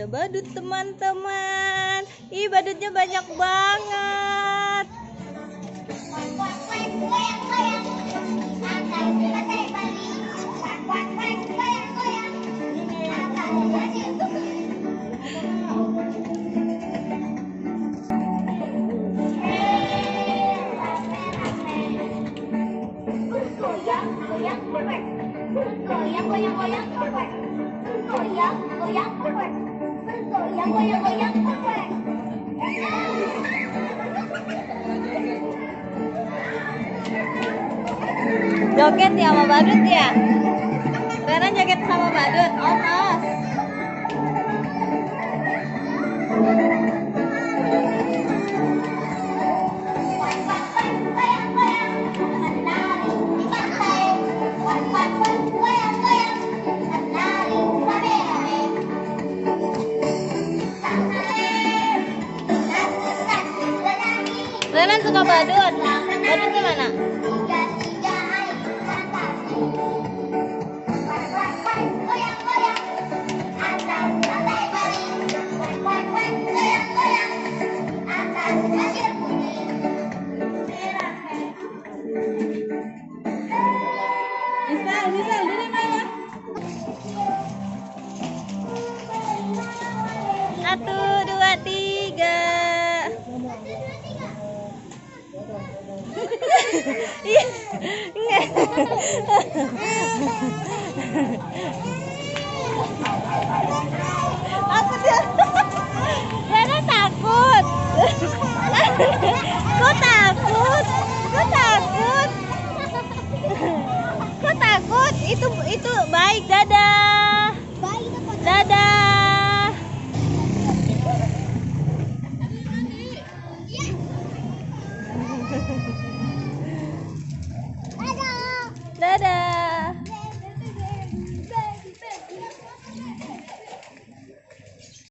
ada badut teman-teman. Ih, badutnya banyak banget. Joget ya sama badut ya? Rena joget sama badut? Oh, pas. Rena suka badut. Badutnya mana? Misal, diri mana? 1, 2, 3. Iya, enggak. Takut ya? Rena takut. Kok takut? Kok takut? Kok takut? Itu baik. Dadah. Dadah.